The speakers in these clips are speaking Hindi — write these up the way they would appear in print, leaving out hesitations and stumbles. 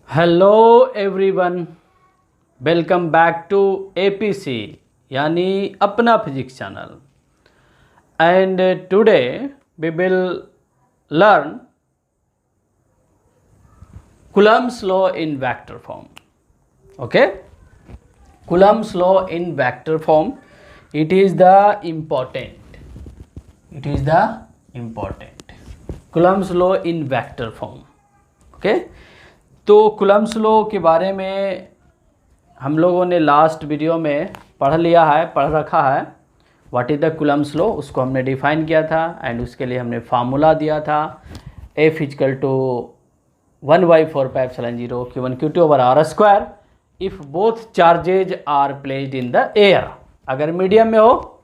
Hello everyone, welcome back to APC यानी अपना physics channel. And today we will learn Coulomb's law in vector form. Okay, Coulomb's law in vector form, it is the important Coulomb's law in vector form. Okay, तो कूलम्ब्स लॉ के बारे में हम लोगों ने लास्ट वीडियो में पढ़ रखा है। What is the Coulomb's law, उसको हमने डिफाइन किया था एंड उसके लिए हमने फार्मूला दिया था F equal to 1/4πε0 Q1 Q2 over R square if both charges are placed in the air. अगर मीडियम में हो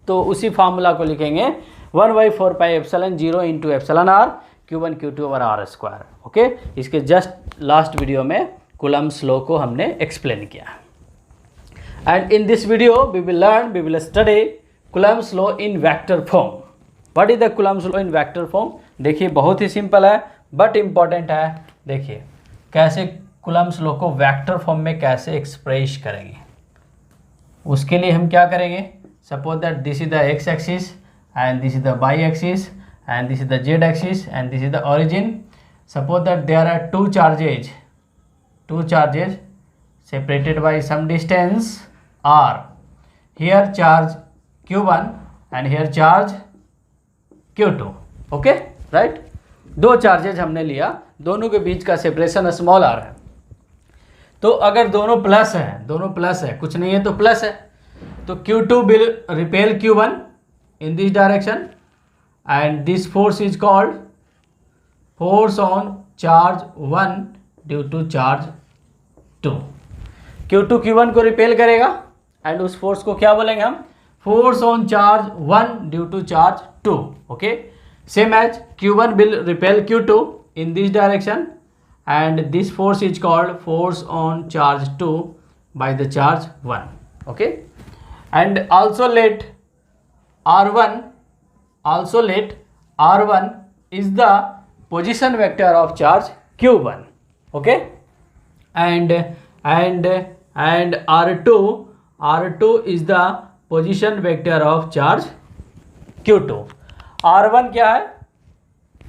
तो उसी फार्मूला को लिखेंगे 1/4πε0 into epsilon R Q1 Q2 over R square. Okay, इसके जस्ट लास्ट वीडियो में कूलम्ब्स लॉ को हमने एक्सप्लेन किया। And in this video we will study Coulomb's law in vector form. What is the Coulomb's law in vector form? देखिए, बहुत ही सिंपल है बट इम्पॉर्टेंट है। देखिए कैसे कूलम्ब्स लॉ को वेक्टर फॉर्म में कैसे एक्सप्रेस करेंगे। उसके लिए हम क्या करेंगे, suppose that this is the X axis and this is the Y axis and this is the z axis and this is the origin. Suppose that there are two charges separated by some distance r. Here charge q1 and here charge q2. okay, right? दो चार्जेज हमने लिया, दोनों के बीच का सेपरेशन स्मॉल r है। तो अगर दोनों प्लस है, कुछ नहीं है तो प्लस है, तो q2 will repel q1 in this direction and this force is called force on charge 1 due to charge 2। Q2 Q1 को रिपेल करेगा एंड उस फोर्स को क्या बोलेंगे हम, force on charge 1 due to charge 2। Okay, same as Q1 will repel Q2 in this direction and this force is called force on charge 2 by the charge 1। okay, and also let R1 is the position vector of charge Q1, okay, and R2 is the position vector of charge Q2। R1 क्या है,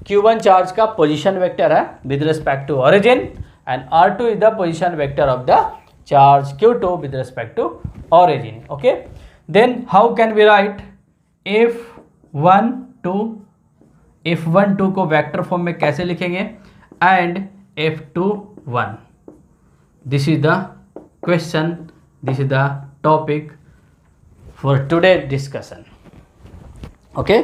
Q1 चार्ज का पोजीशन वेक्टर है with respect to origin and R2 is the position vector of the charge Q2 with respect to origin। okay, then how can we write F12 को वेक्टर फॉर्म में कैसे लिखेंगे and F21। This is the question, this is the topic for today discussion. Okay,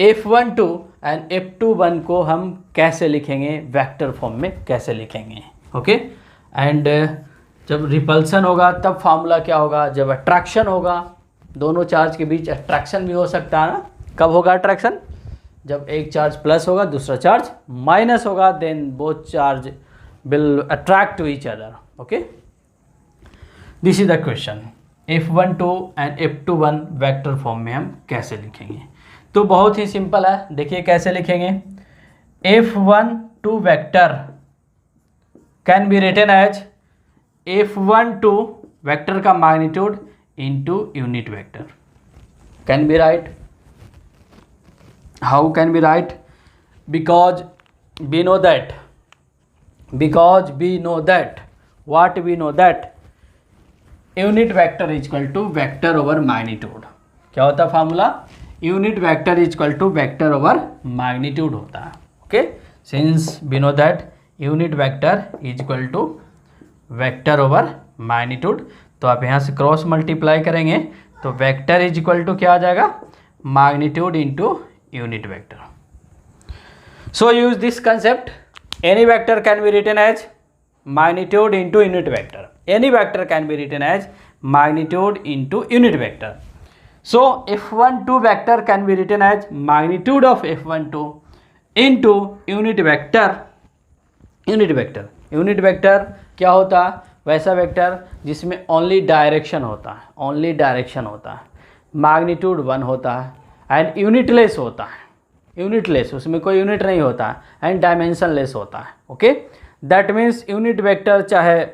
F12 and F21 को हम कैसे लिखेंगे, वेक्टर फॉर्म में कैसे लिखेंगे। ओके, एंड जब रिपल्सन होगा तब फार्मूला क्या होगा, जब अट्रैक्शन होगा, दोनों चार्ज के बीच अट्रैक्शन भी हो सकता है ना। कब होगा अट्रैक्शन, जब एक चार्ज प्लस होगा दूसरा चार्ज माइनस होगा, then both charge will attract to each other. Okay, this is the question, F12 and F21 vector form में हम कैसे लिखेंगे। तो बहुत ही सिंपल है, देखिए कैसे लिखेंगे। F12 vector can be written as F12 vector का magnitude into unit vector can be write, how can we write, because we know that what we know that unit vector is equal to vector over magnitude। क्या होता है formula, unit vector is equal to vector over magnitude होता है। Okay, since we know that unit vector is equal to vector over magnitude, तो आप यहाँ से क्रॉस मल्टीप्लाई करेंगे तो वेक्टर इज इक्वल टू क्या आ जाएगा, magnitude into unit vector. So use this concept, any vector can be written as magnitude into unit vector, any vector can be written as magnitude into unit vector. So F12 vector can be written as magnitude of F12 into unit vector. Unit vector क्या होता है, वैसा वेक्टर जिसमें ओनली डायरेक्शन होता है, मैग्नीट्यूड 1 होता है एंड यूनिटलेस होता है, उसमें कोई यूनिट नहीं होता है एंड डायमेंशनलेस होता है। Okay, that means unit vector चाहे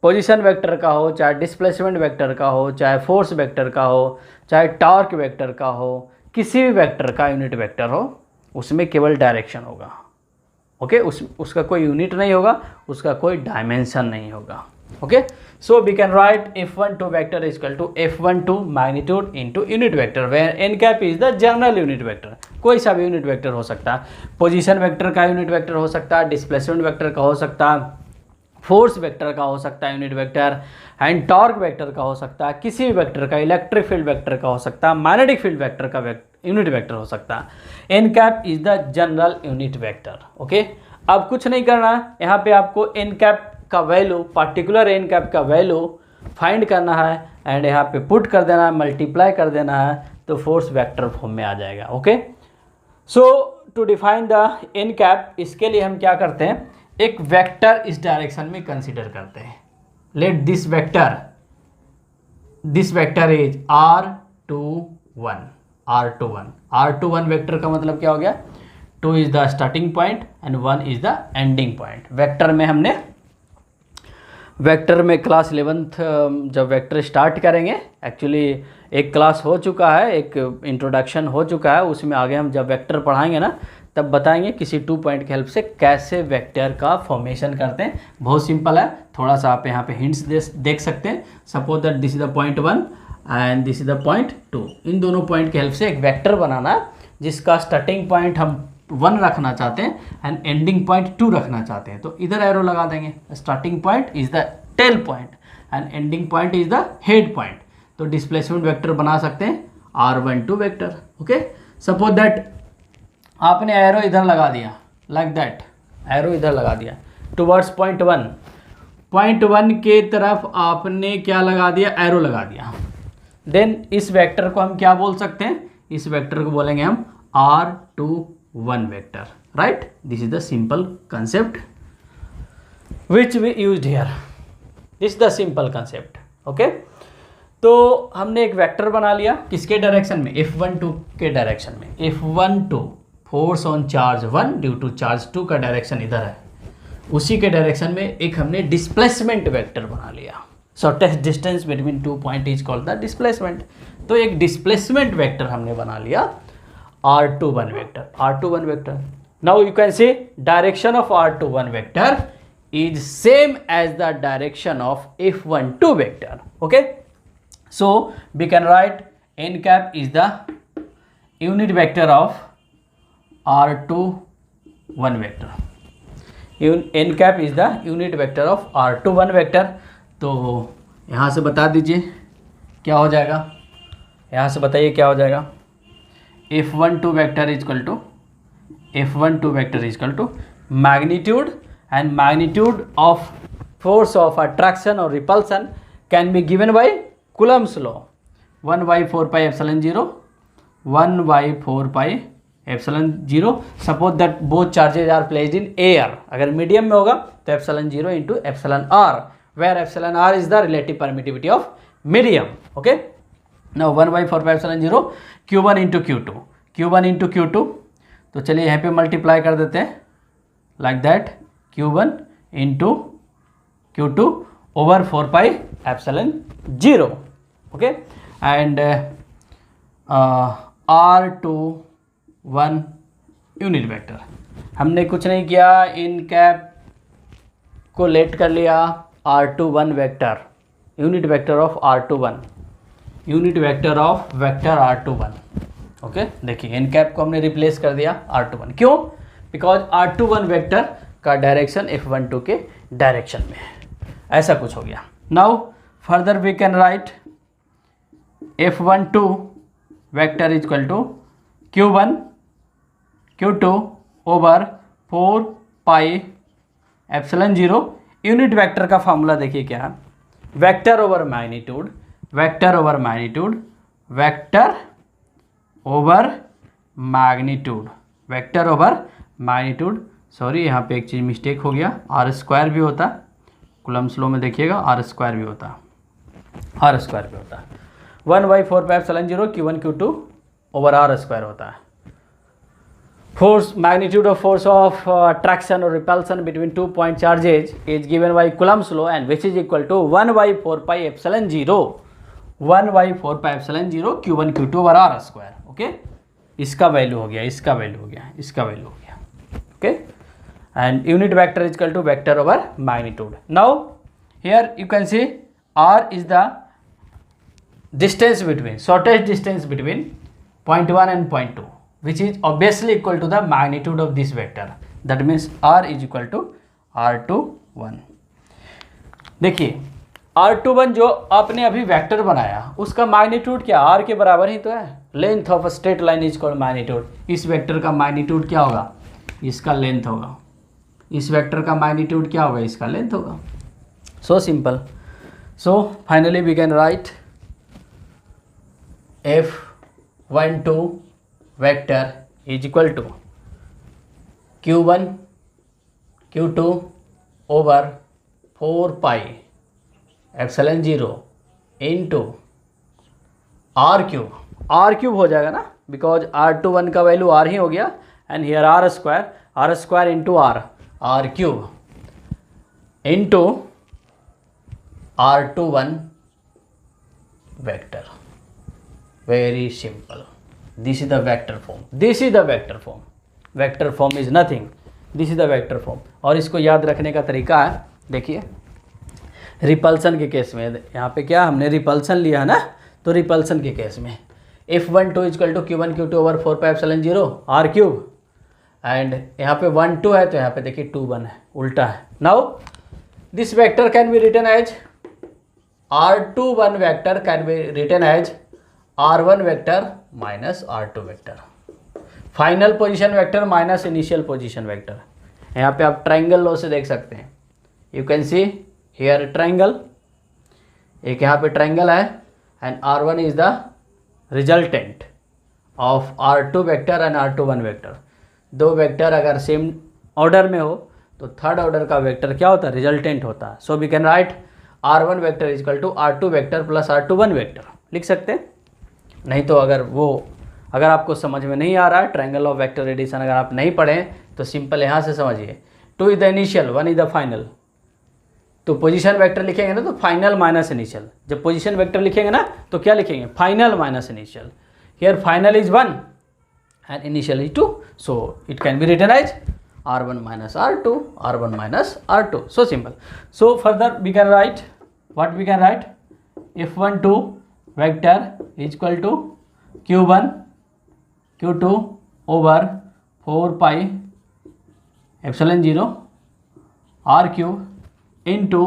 पोजीशन वेक्टर का हो, चाहे डिस्प्लेसमेंट वेक्टर का हो, चाहे फोर्स वेक्टर का हो, चाहे टॉर्क वेक्टर का हो, किसी भी वेक्टर का यूनिट वेक्टर हो, उसमें केवल डायरेक्शन होगा। ओके, उसका कोई यूनिट नहीं होगा, उसका कोई डायमेंशन नहीं होगा। Okay, so we can write F12 vector is equal to F12 magnitude into unit vector where n cap is the general unit vector. कोई सा भी यूनिट वेक्टर हो सकता है, पोजीशन वेक्टर का यूनिट वेक्टर हो सकता है, डिस्प्लेसमेंट वेक्टर का हो सकता है, फोर्स वेक्टर का हो सकता है unit vector, and torque vector का हो सकता है, किसी भी वेक्टर का, इलेक्ट्रिक फील्ड वेक्टर का हो सकता है, मैग्नेटिक फील्ड वेक्टर का यूनिट वेक्टर हो सकता है। N cap is the general unit vector. Okay, अब कुछ नहीं करना, यहाँ पे आपको एन कैप का वैल्यू, पर्टिकुलर एन कैप का वैल्यू फाइंड करना है एंड यहाँ पे पुट कर देना है, मल्टीप्लाई कर देना है, तो फोर्स वेक्टर फॉर्म में आ जाएगा। Okay, so to define the n cap, इसके लिए हम क्या करते हैं, एक वेक्टर इस डायरेक्शन में कंसीडर करते हैं। Let this vector is R21, R21 vector का मतलब क्या हो गया, 2 is the starting point and 1 is the ending point. Vector में क्लास 11th जब वेक्टर स्टार्ट करेंगे, एक्चुअली एक क्लास हो चुका है, एक इंट्रोडक्शन हो चुका है, उसमें आगे हम जब वेक्टर पढ़ाएंगे ना तब बताएंगे किसी 2 पॉइंट की हेल्प से कैसे वेक्टर का फॉर्मेशन करते हैं। बहुत सिंपल है, थोड़ा सा आप यहाँ पे हिंट्स देख सकते हैं। Suppose that this is the point 1 and this is the point 2। इन दोनों पॉइंट की हेल्प से एक वेक्टर बनाना जिसका स्टार्टिंग पॉइंट हम 1 रखना चाहते हैं एंड एंडिंग पॉइंट 2 रखना चाहते हैं, तो इधर एरो लगा देंगे। Starting point is the tail point and ending point is the head point. तो डिस्प्लेसमेंट वेक्टर बना सकते हैं R12 vector. Okay, suppose that आपने एरो इधर लगा दिया, लाइक दैट, एरो इधर लगा दिया टुवर्ड्स पॉइंट 1, पॉइंट 1 के तरफ आपने क्या लगा दिया, एरो लगा दिया। देन इस वेक्टर को हम क्या बोल सकते हैं, इस वेक्टर को बोलेंगे हम R21 vector, right. This is the simple concept which we used here, this the simple concept. Okay, तो हमने एक वेक्टर बना लिया, किसके डायरेक्शन में, F12 के डायरेक्शन में। F12 force on charge 1 due to charge 2 का डायरेक्शन इधर है, उसी के डायरेक्शन में एक हमने डिस्प्लेसमेंट वेक्टर बना लिया। Shortest distance between 2 point is called the displacement. तो एक डिस्प्लेसमेंट वेक्टर हमने बना लिया R21 vector. Now you can say direction of R21 vector is same as the direction of F12 vector. Okay, so we can write n cap is the unit vector of R21 vector. n cap is the unit vector of R21 vector. तो यहाँ से बता दीजिए क्या हो जाएगा, यहाँ से बताइए क्या हो जाएगा। F12 vector is equal to magnitude, and magnitude of force of attraction or repulsion can be given by Coulomb's law, 1 by 4 pi epsilon 0, 1 by 4 pi epsilon 0। Suppose that both charges are placed in air, अगर मीडियम में होगा तो epsilon 0 into epsilon r, where epsilon r is the relative permittivity of medium। okay, now 1 by 4 pi epsilon 0 q1 into q2, तो चलिए यहाँ पे मल्टीप्लाई कर देते हैं, like that, q1 into q2 over 4 pi epsilon 0। okay, and R21 unit vector हमने कुछ नहीं किया, इन कैप को लेट कर लिया R21 vector, unit vector of R21, unit vector of vector R21। Okay, देखिए इन कैप को हमने रिप्लेस कर दिया R21, क्यों, बिकॉज R21 वेक्टर का डायरेक्शन F12 के डायरेक्शन में है, ऐसा कुछ हो गया। Now further we can write F12 vector is equal to q1 q2 over 4 pi epsilon 0। Unit vector का फॉर्मूला देखिए क्या है, vector over magnitude, vector over magnitude, vector over magnitude, vector over magnitude. Sorry, यहाँ पे एक चीज़ मिस्टेक हो गया, आर स्क्वायर भी होता है, कुलम्स लॉ में देखिएगा आर स्क्वायर भी होता है, आर स्क्वायर भी होता है। 1 by 4 pi epsilon 0 q1 q2 over R square होता है। force, magnitude of force of attraction or repulsion between 2 point charges is given by Coulomb's law, and which is equal to 1 by 4 pi epsilon 0 1 by 4 pi epsilon 0 q1 q2 over r square. Okay, इसका वैल्यू हो गया, इसका वैल्यू हो गया, इसका वैल्यू हो गया. Okay, and unit vector is equal to vector over magnitude. Now here you can see r is the distance between, shortest distance between point 1 and point 2, which is obviously equal to the magnitude of this vector. That means r is equal to r21. देखिए r21 जो आपने अभी वेक्टर बनाया उसका मैग्नीट्यूड क्या, r के बराबर ही तो है. Length of a straight line is called magnitude. इस वेक्टर का मैग्नीट्यूड क्या होगा, इसका लेंथ होगा. इस वेक्टर का मैग्नीट्यूड क्या होगा, इसका लेंथ होगा. So simple. So finally we can write f12 vector is equal to q1 q2 over 4 pi epsilon 0 into r cube हो जाएगा ना, बिकॉज r21 का वैल्यू r ही हो गया, and here r square into r cube into r21 vector. Very simple. This is the vector form. This is the vector form. Vector form is nothing. This is the vector form. और इसको याद रखने का तरीका है, देखिए रिपल्सन के केस में, यहाँ पे क्या हमने रिपल्सन लिया है ना, तो रिपल्सन के केस में f12 equal to q1 q2 over 4 pi epsilon 0 r cube, and यहाँ पे 1 2 है तो यहाँ पे देखिए 2 1 है, उल्टा है. Now this vector can be written as r21 vector can be written as r1 vector minus r2 vector. Final position vector minus initial position vector. यहाँ पे आप ट्राइंगल लॉ से देख सकते हैं. You can see here triangle, एक यहाँ पे ट्राइंगल है, and r1 is the resultant of r2 vector and r21 vector. दो वेक्टर अगर सेम ऑर्डर में हो तो थर्ड ऑर्डर का वेक्टर क्या होता है, रिजल्टेंट होता है. So we can write r1 vector is equal to r2 vector plus r21 vector लिख सकते हैं. नहीं तो अगर आपको समझ में नहीं आ रहा है ट्रायंगल ऑफ वेक्टर एडिशन, अगर आप नहीं पढ़ें तो सिंपल यहाँ से समझिए. 2 is the initial, 1 is the final. तो पोजीशन वेक्टर लिखेंगे ना तो फाइनल माइनस इनिशियल. जब पोजीशन वेक्टर लिखेंगे ना तो क्या लिखेंगे, final minus initial. Here final is 1 and initial is 2, so it can be written as r1 minus r2, r1 minus r2. So simple. So further we can write, what we can write, f12 vector is equal to q1 q2 over 4 pi epsilon 0 r cube into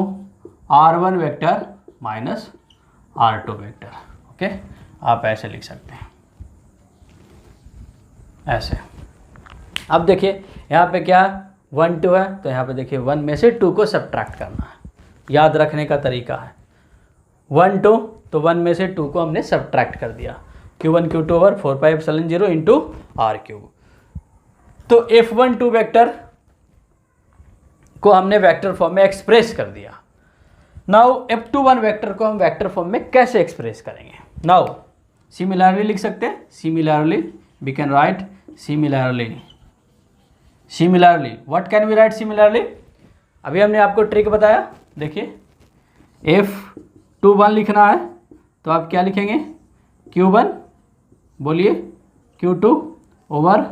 r1 vector minus r2 vector. Okay, आप ऐसे लिख सकते हैं, ऐसे. अब देखिए यहाँ पे क्या 1 2 है तो यहाँ पे देखिए 1 में से 2 को सब्ट्रैक्ट करना है. याद रखने का तरीका है 1 2, तो 1 में से 2 को हमने सब्ट्रैक्ट कर दिया. q1 q2 over 4 pi epsilon 0 into R cube. तो f12 वेक्टर को हमने वेक्टर फॉर्म में एक्सप्रेस कर दिया. नाउ f21 वेक्टर को हम वेक्टर फॉर्म में कैसे एक्सप्रेस करेंगे. नाउ सिमिलरली लिख सकते हैं. Similarly we can write similarly. What can we write similarly? अभी हमने आपको ट्रिक बताया. देखिए f21 लिखना है तो आप क्या लिखेंगे, q1 बोलिए q2 over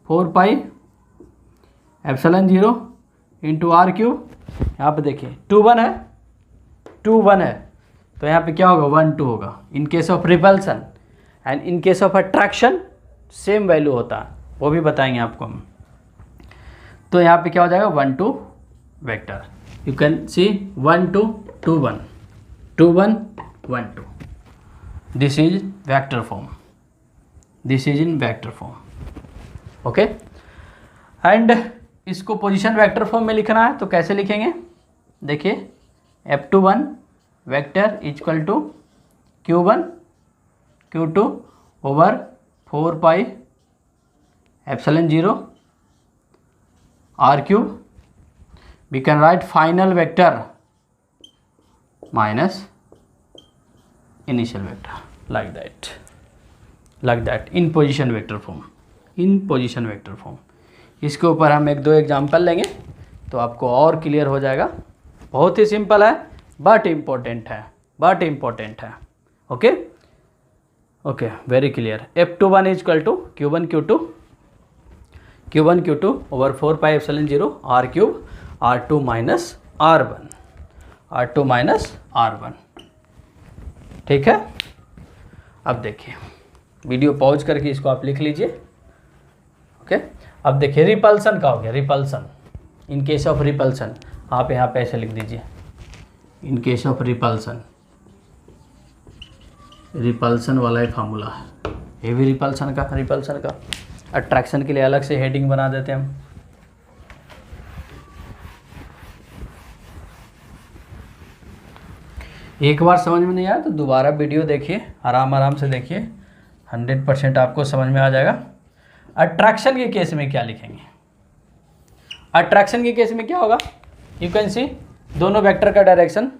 4 pi epsilon 0 into R cube. यहाँ पे देखिए 2 1 है, 2 1 है तो यहाँ पे क्या होगा, 1 2 होगा. इन case of repulsion and in case of attraction same value होता है, वो भी बताएंगे आपको हम. तो यहाँ पे क्या हो जाएगा, 1 2 vector. You can see 1 2 2 1 2 1 1 2. This is vector form, this is in vector form. Okay, and इसको पोजीशन वेक्टर फॉर्म में लिखना है तो कैसे लिखेंगे. देखिए f21 vector equal to q1 q2 over 4 pi epsilon 0 R cube. We can write final vector minus initial vector like that in position vector form. In position vector form. इसके ऊपर हम एक दो एग्जांपल लेंगे तो आपको और क्लियर हो जाएगा। बहुत ही सिंपल है बट इम्पोर्टेंट है, okay okay, very clear. F21 is equal to Q1 Q2 over 4 pi epsilon 0 R cube R2 minus R1, ठीक है। अब देखिए, वीडियो पॉज करके इसको आप लिख लीजिए, ओके। अब देखिए रिपल्सन का हो गया, repulsion, in case of repulsion आप यहाँ पे ऐसे लिख दीजिए, इन केस ऑफ रिपल्सन वाला ही फार्मूला है, ये भी रिपल्सन का। अट्रैक्शन के लिए अलग से हेडिंग बना देते हैं हम। एक बार समझ में नहीं आया तो दोबारा वीडियो देखिए, आराम से देखिए, 100% आपको समझ में आ जाएगा। अट्रैक्शन के केस में क्या लिखेंगे? अट्रैक्शन के केस में क्या होगा? यू कैन सी दोनों वेक्टर का डायरेक्शन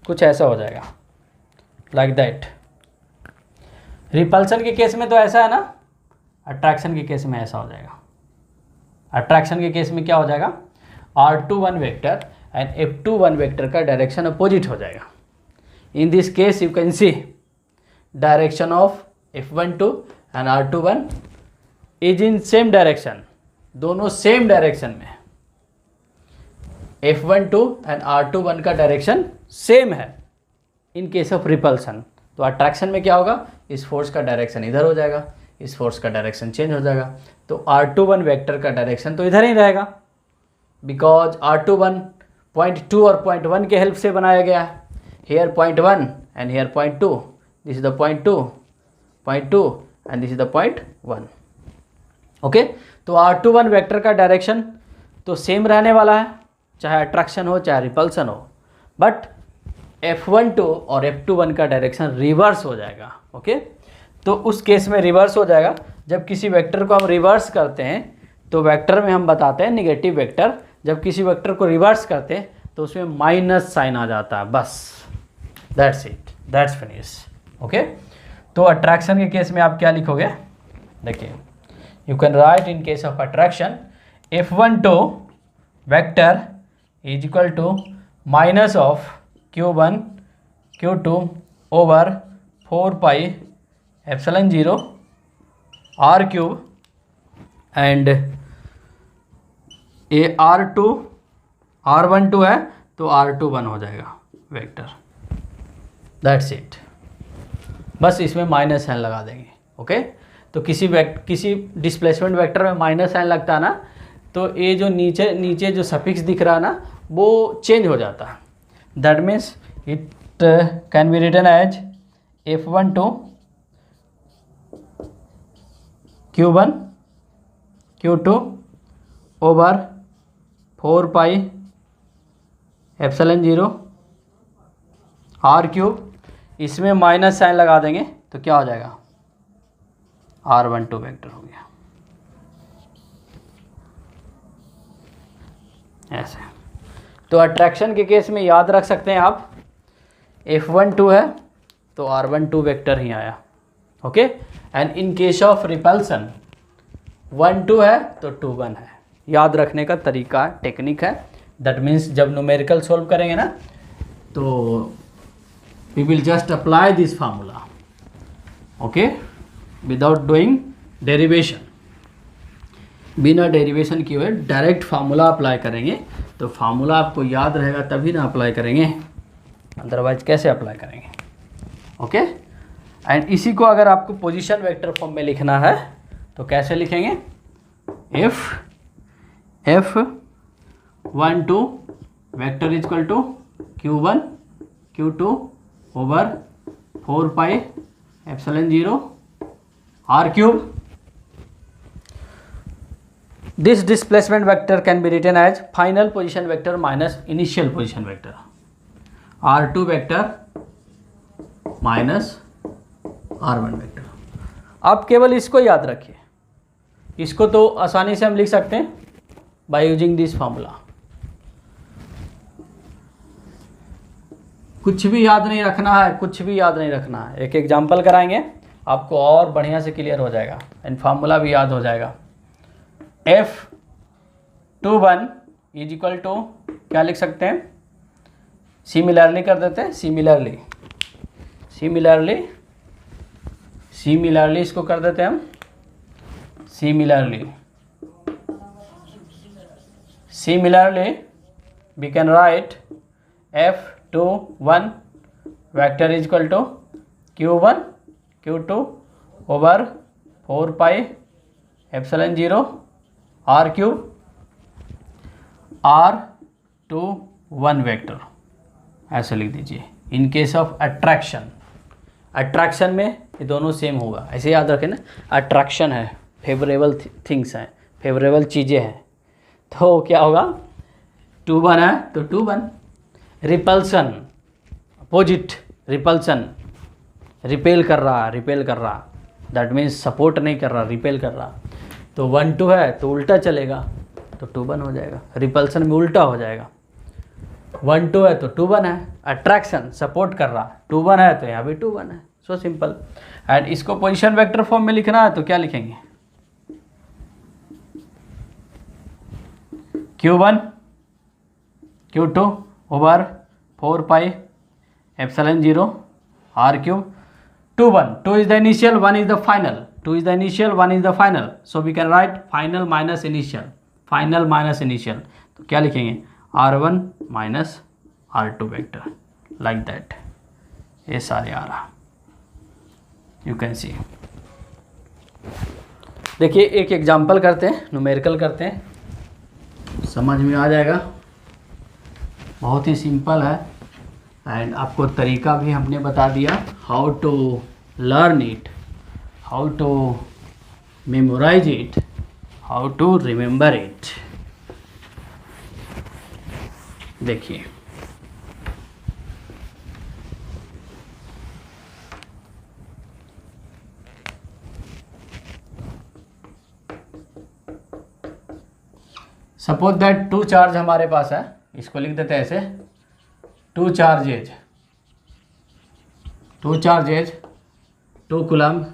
कुछ ऐसा हो जाएगा, लाइक दैट। रिपल्सन के केस में तो ऐसा है ना, अट्रैक्शन के केस में ऐसा हो जाएगा। अट्रैक्शन के केस में क्या हो जाएगा? R21 vector and F21 vector का डायरेक्शन अपोजिट हो जाएगा। In this case you can C direction of F12 and R21 is in same direction, दोनों सेम डायरेक्शन में। F12 एंड R21 का डायरेक्शन सेम है इन केस ऑफ रिपल्सन। तो अट्रैक्शन में क्या होगा? इस फोर्स का डायरेक्शन इधर हो जाएगा, इस फोर्स का डायरेक्शन चेंज हो जाएगा। तो R21 वेक्टर का डायरेक्शन तो इधर ही रहेगा, बिकॉज R21 पॉइंट 2 और पॉइंट 1 के हेल्प से बनाया गया है। Here point 1 and here point 2, this is the point 2 and this is the point 1, okay. तो R21 वेक्टर का डायरेक्शन तो सेम रहने वाला है, चाहे अट्रैक्शन हो चाहे रिपल्सन हो, बट F12 और F21 का डायरेक्शन रिवर्स हो जाएगा, ओके। तो उस केस में रिवर्स हो जाएगा, जब किसी वेक्टर को हम रिवर्स करते हैं तो वेक्टर में हम बताते हैं निगेटिव वेक्टर, जब किसी वेक्टर को रिवर्स करते हैं तो उसमें माइनस साइन आ जाता है, बस, that's it, that's finish, okay. तो अट्रैक्शन के केस में आप क्या लिखोगे? देखिए, you can write in case of attraction F12 vector is equal to minus of Q1 Q2 over 4 pi epsilon 0 R cube and a R12 है तो R21 हो जाएगा वेक्टर, दैट्स इट। बस इसमें माइनस साइन लगा देंगे, ओके। तो किसी डिस्प्लेसमेंट वेक्टर में माइनस साइन लगता है ना, तो ये जो नीचे जो सफिक्स दिख रहा है ना, वो चेंज हो जाता है। That means it can be written as F12 Q1 Q2 over 4 pi epsilon 0 R cube, इसमें माइनस साइन लगा देंगे तो क्या हो जाएगा? R12 वेक्टर हो गया, ऐसे। तो अट्रैक्शन के केस में याद रख सकते हैं आप, F12 है तो R12 वेक्टर ही आया, okay. And in case of repulsion 1-2 है तो 2-1 है। याद रखने का तरीका, टेक्निक है। दैट मीन्स जब न्यूमेरिकल सोल्व करेंगे ना, तो we will just apply this formula, okay, without doing derivation. बिना डेरिवेशन किए हुए डायरेक्ट फार्मूला अप्लाई करेंगे, तो फार्मूला आपको याद रहेगा तभी ना अप्लाई करेंगे, अदरवाइज कैसे अप्लाई करेंगे, ओके। एंड इसी को अगर आपको पोजीशन वेक्टर फॉर्म में लिखना है तो कैसे लिखेंगे? F12 vector is equal to Q1 Q2 over 4 pi epsilon 0 R cube. This displacement vector can be written as final position vector minus initial position vector, R2 vector minus R1 vector। आप केवल इसको याद रखिए, इसको तो आसानी से हम लिख सकते हैं बाय यूजिंग दिस फार्मूला। कुछ भी याद नहीं रखना है, कुछ भी याद नहीं रखना है। एक एग्जांपल कराएंगे, आपको और बढ़िया से क्लियर हो जाएगा एंड फार्मूला भी याद हो जाएगा। F21 इज इक्वल टू क्या लिख सकते हैं, सिमिलरली कर देते हैं, सिमिलरली इसको कर देते हैं हम, similarly we can write F21 vector is equal to Q1 Q2 over 4 pi epsilon 0 R cube R21 vector ऐसे लिख दीजिए। इन केस ऑफ अट्रैक्शन में ये दोनों सेम होगा, ऐसे याद रखें ना, अट्रैक्शन है, फेवरेबल थिंग्स हैं, फेवरेबल चीज़ें हैं, तो क्या होगा 2-1 है तो 2-1। रिपल्सन अपोजिट, रिपल्सन रिपेल कर रहा, दैट मीन्स सपोर्ट नहीं कर रहा, रिपेल कर रहा, तो 1-2 है तो उल्टा चलेगा तो 2-1 हो जाएगा, रिपल्सन में उल्टा हो जाएगा। 1-2 है तो 2-1 है, अट्रैक्शन सपोर्ट कर रहा, 2-1 है तो यहाँ भी 2-1 है, सो सिंपल। एंड इसको पोजीशन वेक्टर फॉर्म में लिखना है तो क्या लिखेंगे, Q1 Q2 over 4 pi epsilon 0 R cube 2-1, 2 is the initial, 1 is the final, 2 is the initial, 1 is the final, so we can write final minus initial, तो क्या लिखेंगे R1 minus R2 vector like that, ये सारे आ रहा, you can see। देखिए एक एग्जाम्पल करते हैं, न्यूमेरिकल करते हैं, समझ में आ जाएगा, बहुत ही सिंपल है एंड आपको तरीका भी हमने बता दिया, how to learn it, how to memorise it, how to remember it. देखिए सपोज दैट 2 चार्ज हमारे पास है, इसको लिख देते हैं ऐसे, 2 charges 2 coulomb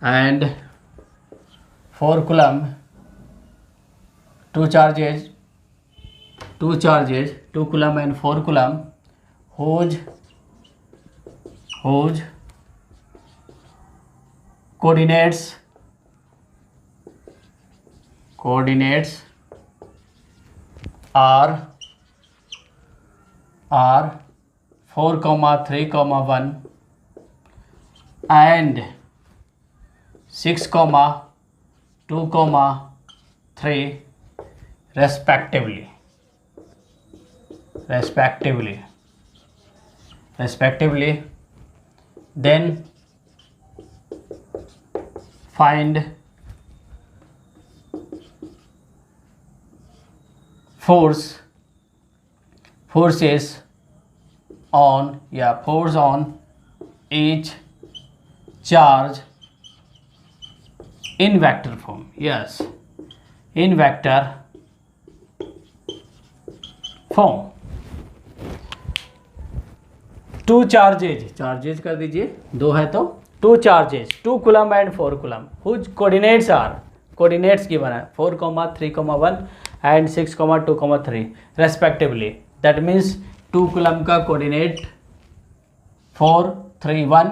and 4 coulomb, 2 charges 2 coulomb and 4 coulomb, whose coordinates are 4, 3, 1 and 6, 2, 3 respectively, then find forces on each charge in vector form, yes, in vector form। 2 charges कर दीजिए, 2 है तो 2 charges 2 coulomb and 4 coulomb, whose coordinates are, coordinates given है 4, 3, 1 and 6, 2, 3 respectively, that means 2 coulomb का कोऑर्डिनेट 4, 3, 1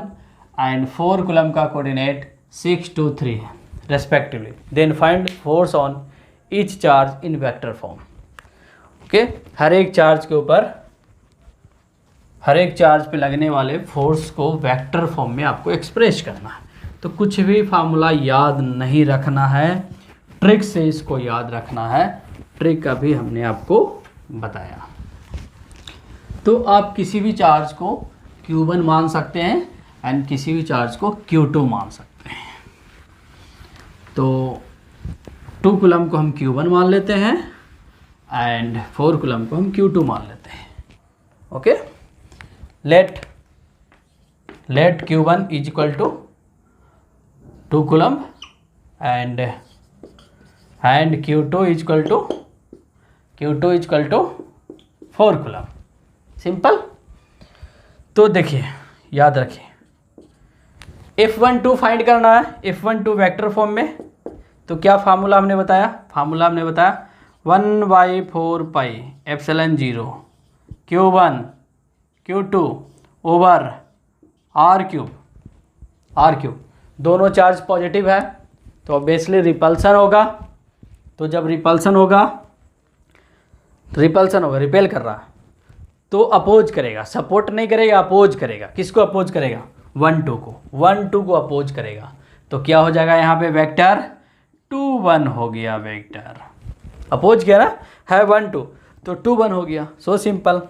एंड 4 कूलम का coordinate 6, 2, 3 respectively, then find force on each charge in vector form. Okay, हर एक चार्ज के ऊपर, हर एक चार्ज पे लगने वाले फोर्स को वेक्टर फॉर्म में आपको एक्सप्रेस करना है। तो कुछ भी फार्मूला याद नहीं रखना है, ट्रिक से इसको याद रखना है, ट्रिक अभी हमने आपको बताया। तो आप किसी भी चार्ज को Q1 मान सकते हैं एंड किसी भी चार्ज को Q2 मान सकते हैं। तो 2 कूलम को हम Q1 मान लेते हैं एंड 4 कूलम को हम Q2 मान लेते हैं। Okay, let Q1 is equal to 2 coulomb and Q2 is equal to 4 coulomb. Simple. तो देखिए, याद रखिए, F12 फाइंड करना है, F12 वेक्टर फॉर्म में। तो क्या फार्मूला हमने बताया, 1/4 pi epsilon 0 Q1 Q2 over R cube. दोनों चार्ज पॉजिटिव है तो ऑब्वियसली रिपल्सन होगा। तो जब रिपल्सन होगा, रिपेल कर रहा तो अपोज करेगा, सपोर्ट नहीं करेगा, अपोज करेगा। किसको अपोज करेगा? 1 2 को अपोज करेगा। तो क्या हो जाएगा यहाँ पे वेक्टर 2 1 हो गया। वेक्टर अपोज किया ना है 1 2, तो 2 1 हो गया। So simple.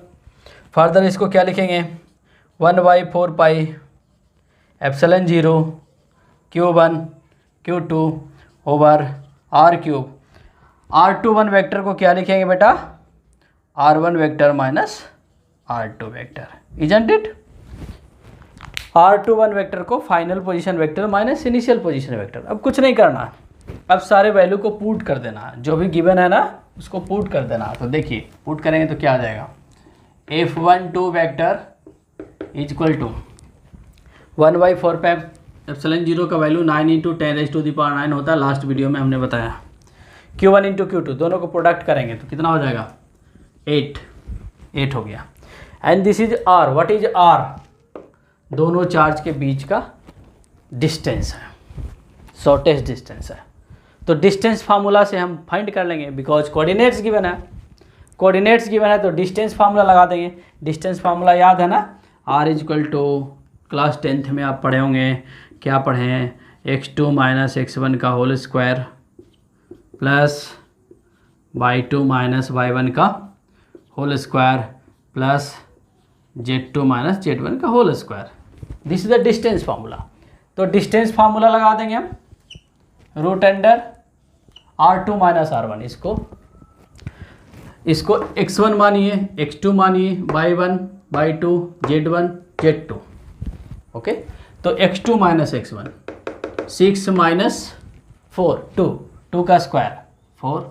फर्दर इसको क्या लिखेंगे? 1/4 pi epsilon 0 Q1 Q2 over R cube. R21 vector को क्या लिखेंगे बेटा? R1 vector minus R2 vector, isn't it? R21 vector को final position vector minus initial position vector. अब कुछ नहीं करना, अब सारे वैल्यू को पुट कर देना है, जो भी गिवन है ना उसको पुट कर देना। तो देखिए पुट करेंगे तो क्या आ जाएगा? F12 vector is equal to 1/4 pi epsilon 0 का वैल्यू 9 × 10⁻⁹ होता है, लास्ट वीडियो में हमने बताया। Q1 × Q2 दोनों को प्रोडक्ट करेंगे तो कितना हो जाएगा? 8 हो गया। And this is R। What is R? दोनों चार्ज के बीच का डिस्टेंस है, शॉर्टेस्ट डिस्टेंस है। तो डिस्टेंस फार्मूला से हम फाइंड कर लेंगे, बिकॉज कोऑर्डिनेट्स गिवन है तो डिस्टेंस फार्मूला लगा देंगे। डिस्टेंस फार्मूला याद है ना? R is equal to, class 10th में आप पढ़े होंगे, क्या पढ़े हैं? x2 - x1 का whole square plus y2 - y1 का whole square plus z2 - z1 का whole square. This is the distance formula. तो डिस्टेंस फार्मूला लगा देंगे हम, रूट अंडर R2 - R1। इसको x1 मानिए, x2 मानिए, y1 y2 z1 z2। Okay, तो x2 - x1 6 - 4 2 का स्क्वायर 4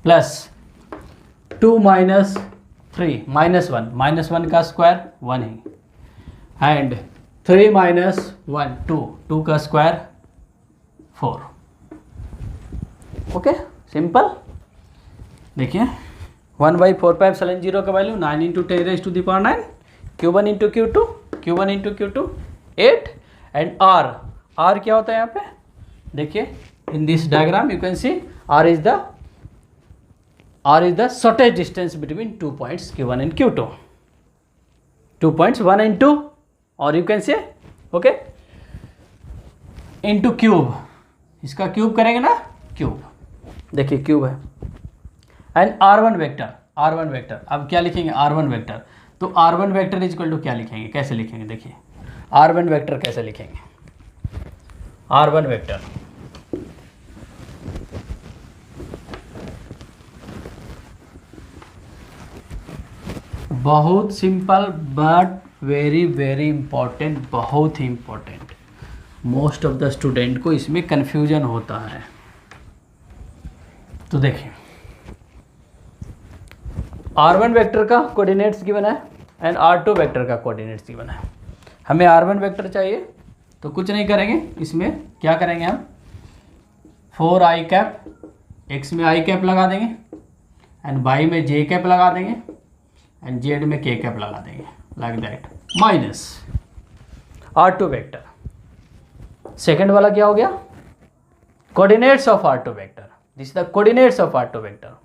प्लस 2 - 3 -1 का स्क्वायर 1 ही, एंड 3 - 1 2 का स्क्वायर 4। Okay, simple. देखिए 1/4 पाई एप्सिलॉन 0 का value 9 × 10⁻⁹ Q1 × Q2 8 and R क्या होता है यहाँ पे? देखिए in this diagram you can see R is the shortest distance between 2 points Q1 and Q2, 2 points 1 and 2, और you can say okay into cube. इसका क्यूब करेंगे ना, क्यूब। देखिए क्यूब है एंड R1 वेक्टर अब क्या लिखेंगे? R1 vector. तो R1 vector is equal to क्या लिखेंगे, कैसे लिखेंगे? देखिए R1 वेक्टर कैसे लिखेंगे? R1 वेक्टर बहुत simple but very very important, बहुत ही important. Most of the student को इसमें कंफ्यूजन होता है। तो देखिए R1 वेक्टर का कोऑर्डिनेट्स गिवन है एंड R2 वेक्टर का कोऑर्डिनेट्स गिवन है। हमें R1 वेक्टर चाहिए तो कुछ नहीं करेंगे, इसमें क्या करेंगे हम? 4i कैप, x में i कैप लगा देंगे एंड y में j कैप लगा देंगे एंड z में k कैप लगा देंगे, like that, minus R2 vector. Second वाला क्या हो गया? Coordinates of R2 vector. This is the coordinates of R2 vector.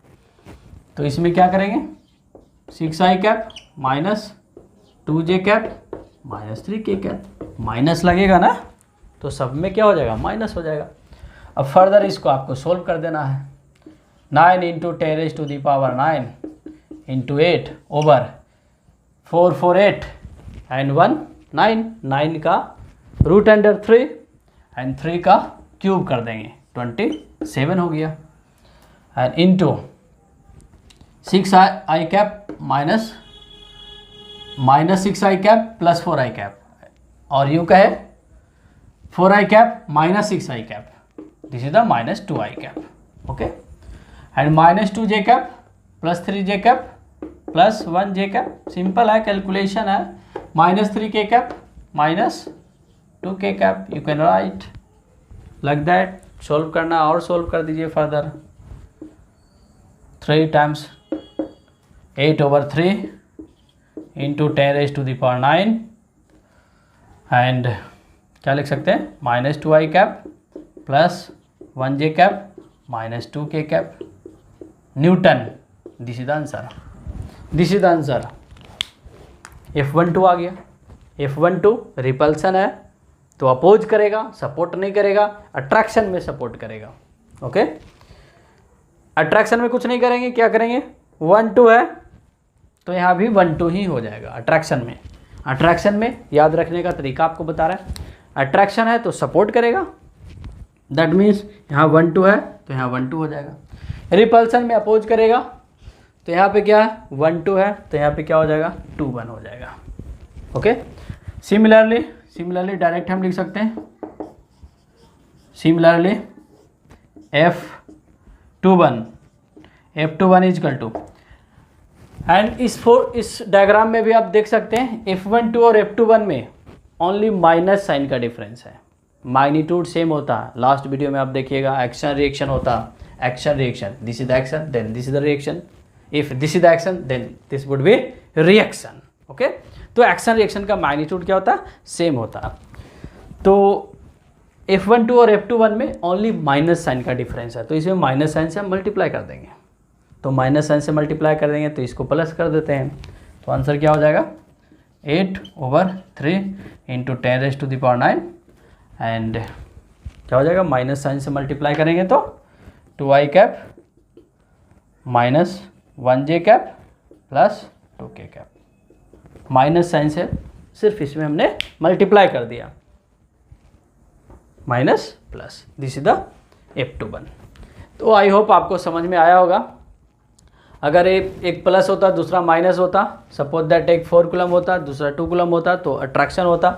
तो इसमें क्या करेंगे? 6i cap minus 2j cap minus 3k cap. Minus लगेगा ना तो सब में क्या हो जाएगा? माइनस हो जाएगा। अब फर्दर इसको आपको सोल्व कर देना है। 9 × 10⁻⁹ इंटू 8 ओवर 4 4 8 एंड 1 9 9 का रूट अंडर 3 एंड 3 का क्यूब कर देंगे, 27 हो गया। And into 6i cap minus 6i cap plus 4i cap, और यूँ कहे 4i cap minus 6i cap, this is the minus 2i cap. Okay, and minus 2j cap plus 3j cap plus 1j cap. Simple है, कैलकुलेशन है। Minus 3k cap minus 2k cap you can right like that. Solve करना और सोल्व कर दीजिए फर्दर। 3 टाइम्स 8/3 इंटू 10⁻⁹ एंड क्या लिख सकते हैं, -2i cap plus 1j cap minus 2k cap Newton. This is the answer, this is the answer. F12 आ गया। F12 रिपल्सन है तो अपोज करेगा, सपोर्ट नहीं करेगा, अट्रैक्शन में सपोर्ट करेगा। ओके, अट्रैक्शन में कुछ नहीं करेंगे, क्या करेंगे, 1-2 है तो यहाँ भी 1-2 ही हो जाएगा अट्रैक्शन में। अट्रैक्शन में याद रखने का तरीका आपको बता रहा है, अट्रैक्शन है तो सपोर्ट करेगा, दैट मीन्स यहाँ 1-2 है तो यहाँ 1-2 हो जाएगा। रिपल्सन में अपोज करेगा तो यहाँ पे क्या है, 1-2 है तो यहाँ पे क्या हो जाएगा, 2-1 हो जाएगा। ओके, सिमिलरली डायरेक्ट हम लिख सकते हैं, similarly F21 is equal to, and इस डायग्राम में भी आप देख सकते हैं F12 और F21 में ओनली माइनस साइन का डिफरेंस है, मैग्नीट्यूड सेम होता है। लास्ट वीडियो में आप देखिएगा एक्शन रिएक्शन होता, action reaction, this is the action then this is the reaction, if this is the action then this would be reaction. Okay, तो एक्शन रिएक्शन का मैग्नीट्यूड क्या होता है, सेम होता है। तो F12 और F21 में ओनली माइनस साइन का डिफरेंस है, तो इसमें माइनस साइन से हम मल्टीप्लाई कर देंगे, तो माइनस साइन से मल्टीप्लाई कर देंगे तो इसको प्लस कर देते हैं, तो आंसर क्या हो जाएगा, 8/3 इंटू 10⁻⁹ एंड क्या हो जाएगा, माइनस साइन से मल्टीप्लाई करेंगे तो 2i cap minus 1j cap plus 2k cap. Minus sign से सिर्फ इसमें हमने मल्टीप्लाई कर दिया, minus plus, this is the F21। तो आई होप आपको समझ में आया होगा। अगर एक प्लस होता दूसरा माइनस होता, सपोज दैट एक 4 कूलम होता दूसरा 2 कूलम होता तो अट्रैक्शन होता,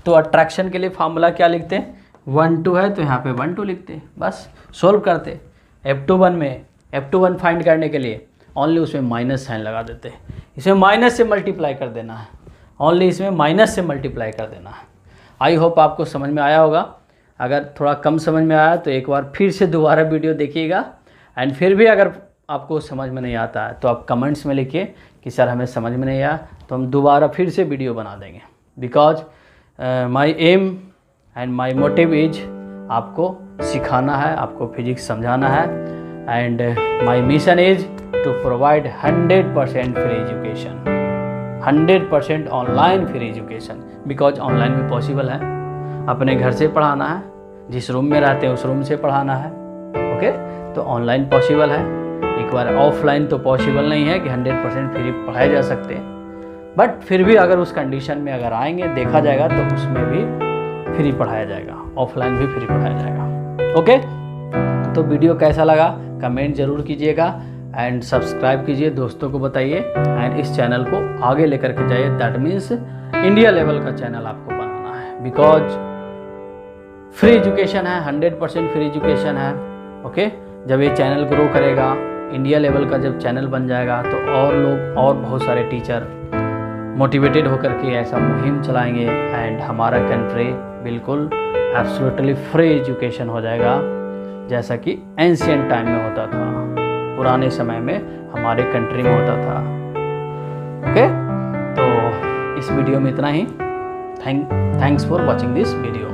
तो अट्रैक्शन के लिए फार्मूला क्या लिखते हैं, 1-2 है तो यहाँ पे 1-2 लिखते, बस सोल्व करते। F21 फाइंड करने के लिए ओनली उसमें माइनस साइन लगा देते, इसमें माइनस से मल्टीप्लाई कर देना है, ओनली इसमें माइनस से मल्टीप्लाई कर देना है। आई होप आपको समझ में आया होगा। अगर थोड़ा कम समझ में आया तो एक बार फिर से दोबारा वीडियो देखिएगा, एंड फिर भी अगर आपको समझ में नहीं आता है तो आप कमेंट्स में लिखिए कि सर हमें समझ में नहीं आया, तो हम दोबारा फिर से वीडियो बना देंगे। Because my aim and my motive is आपको सिखाना है, आपको फिजिक्स समझाना है, and my mission is to provide 100% free education, 100% online free education, because online भी पॉसिबल है, अपने घर से पढ़ाना है, जिस रूम में रहते हैं उस रूम से पढ़ाना है। ओके, तो ऑनलाइन पॉसिबल है, एक बार ऑफलाइन तो पॉसिबल नहीं है कि 100% फ्री पढ़ाए जा सकते हैं, बट फिर भी अगर उस कंडीशन में अगर आएंगे देखा जाएगा तो उसमें भी फ्री पढ़ाया जाएगा, ऑफलाइन भी फ्री पढ़ाया जाएगा। ओके, तो वीडियो कैसा लगा कमेंट ज़रूर कीजिएगा, एंड सब्सक्राइब कीजिए, दोस्तों को बताइए, एंड इस चैनल को आगे लेकर के जाइए, दैट मीन्स इंडिया लेवल का चैनल आपको बनाना है, बिकॉज फ्री एजुकेशन है, 100% फ्री एजुकेशन है। ओके, जब ये चैनल ग्रो करेगा, इंडिया लेवल का जब चैनल बन जाएगा तो और लोग और बहुत सारे टीचर मोटिवेटेड होकर के ऐसा मुहिम चलाएंगे, एंड हमारा कंट्री बिल्कुल एब्सोल्युटली फ्री एजुकेशन हो जाएगा, जैसा कि एंशिएंट टाइम में होता था, पुराने समय में हमारे कंट्री में होता था। ओके, तो इस वीडियो में इतना ही। Thanks for watching this video.